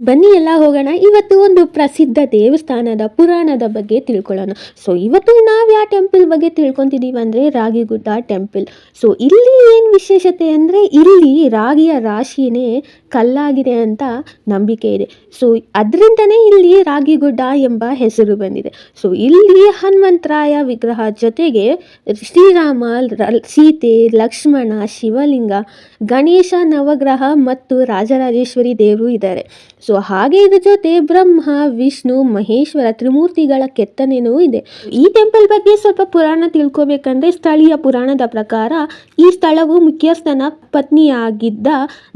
ಬನ್ನಿ ಎಲ್ಲ ಹೋಗೋಣ. ಇವತ್ತು ಒಂದು ಪ್ರಸಿದ್ಧ ದೇವಸ್ಥಾನದ ಪುರಾಣದ ಬಗ್ಗೆ ತಿಳ್ಕೊಳ್ಳೋಣ. ಸೊ ಇವತ್ತು ನಾವು ಯಾವ ಟೆಂಪಲ್ ಬಗ್ಗೆ ತಿಳ್ಕೊತಿದ್ದೀವಿ ಅಂದರೆ ರಾಗಿಗುಡ್ಡ ಟೆಂಪಲ್. ಸೊ ಇಲ್ಲಿ ಏನು ವಿಶೇಷತೆ ಅಂದರೆ ಇಲ್ಲಿ ರಾಗಿಯ ರಾಶಿನೇ ಕಲ್ಲಾಗಿದೆ ಅಂತ ನಂಬಿಕೆ ಇದೆ. ಸೊ ಅದರಿಂದನೇ ಇಲ್ಲಿ ರಾಗಿಗುಡ್ಡ ಎಂಬ ಹೆಸರು ಬಂದಿದೆ. ಸೊ ಇಲ್ಲಿ ಹನುಮಂತರಾಯ ವಿಗ್ರಹ ಜೊತೆಗೆ ಶ್ರೀರಾಮ, ಸೀತೆ, ಲಕ್ಷ್ಮಣ, ಶಿವಲಿಂಗ, ಗಣೇಶ, ನವಗ್ರಹ ಮತ್ತು ರಾಜರಾಜೇಶ್ವರಿ ದೇವರು ಇದ್ದಾರೆ. ಸೊ ಹಾಗೆ ಇದ್ರ ಜೊತೆ ಬ್ರಹ್ಮ, ವಿಷ್ಣು, ಮಹೇಶ್ವರ ತ್ರಿಮೂರ್ತಿಗಳ ಕೆತ್ತನೆಯೂ ಇದೆ. ಈ ಟೆಂಪಲ್ ಬಗ್ಗೆ ಸ್ವಲ್ಪ ಪುರಾಣ ತಿಳ್ಕೊಬೇಕಂದ್ರೆ ಸ್ಥಳೀಯ ಪುರಾಣದ ಪ್ರಕಾರ ಈ ಸ್ಥಳವು ಮುಖ್ಯಸ್ಥನ ಪತ್ನಿಯಾಗಿದ್ದ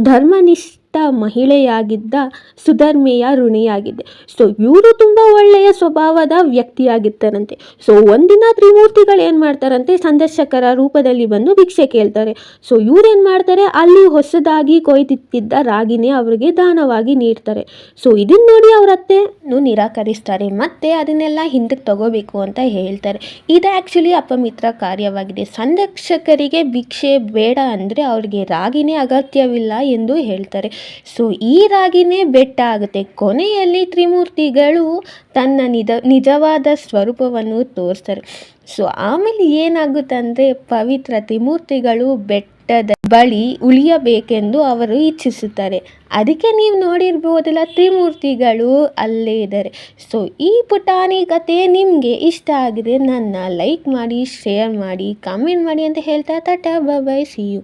ಧರ್ಮನಿಷ್ಠ ಮಹಿಳೆಯಾಗಿದ್ದ ಸುಧರ್ಮೆಯ ಋಣಿಯಾಗಿದೆ. ಸೊ ಇವರು ತುಂಬ ಒಳ್ಳೆಯ ಸ್ವಭಾವದ ವ್ಯಕ್ತಿಯಾಗಿರ್ತಾರಂತೆ. ಸೊ ಒಂದಿನ ತ್ರಿಮೂರ್ತಿಗಳು ಏನು ಮಾಡ್ತಾರಂತೆ, ಸಂದರ್ಶಕರ ರೂಪದಲ್ಲಿ ಬಂದು ಭಿಕ್ಷೆ ಕೇಳ್ತಾರೆ. ಸೊ ಇವ್ರು ಏನು ಮಾಡ್ತಾರೆ, ಅಲ್ಲಿ ಹೊಸದಾಗಿ ಕೊಯ್ದಿಟ್ಟಿದ್ದ ರಾಗಿನೇ ಅವರಿಗೆ ದಾನವಾಗಿ ನೀಡ್ತಾರೆ. ಸೊ ಇದನ್ನ ನೋಡಿ ಅವ್ರ ಅತ್ತೆನು ನಿರಾಕರಿಸ್ತಾರೆ, ಮತ್ತೆ ಅದನ್ನೆಲ್ಲ ಹಿಂದಕ್ಕೆ ತಗೋಬೇಕು ಅಂತ ಹೇಳ್ತಾರೆ. ಇದು ಆ್ಯಕ್ಚುಲಿ ಅಪವಿತ್ರ ಕಾರ್ಯವಾಗಿದೆ. ಸಂದರ್ಶಕರಿಗೆ ಭಿಕ್ಷೆ ಬೇಡ ಅಂದರೆ ಅವ್ರಿಗೆ ರಾಗಿನೇ ಅಗತ್ಯವಿಲ್ಲ ಎಂದು ಹೇಳ್ತಾರೆ. ಸೊ ಈ ರಾಗಿನೇ ಬೆಟ್ಟ ಆಗುತ್ತೆ. ಕೊನೆಯಲ್ಲಿ ತ್ರಿಮೂರ್ತಿಗಳು ತನ್ನ ನಿಜವಾದ ಸ್ವರೂಪವನ್ನು ತೋರಿಸ್ತಾರೆ. ಸೊ ಆಮೇಲೆ ಏನಾಗುತ್ತಂದರೆ ಪವಿತ್ರ ತ್ರಿಮೂರ್ತಿಗಳು ಬೆಟ್ಟದ ಬಳಿ ಉಳಿಯಬೇಕೆಂದು ಅವರು ಇಚ್ಛಿಸುತ್ತಾರೆ. ಅದಕ್ಕೆ ನೀವು ನೋಡಿರ್ಬೋದಲ್ಲ, ತ್ರಿಮೂರ್ತಿಗಳು ಅಲ್ಲೇ ಇದ್ದಾರೆ. ಸೊ ಈ ಪುಟಾಣಿ ಕತೆ ನಿಮಗೆ ಇಷ್ಟ ಆಗಿದೆ ನನ್ನ ಲೈಕ್ ಮಾಡಿ, ಶೇರ್ ಮಾಡಿ, ಕಮೆಂಟ್ ಮಾಡಿ ಅಂತ ಹೇಳ್ತಾ tata bye bye, see you.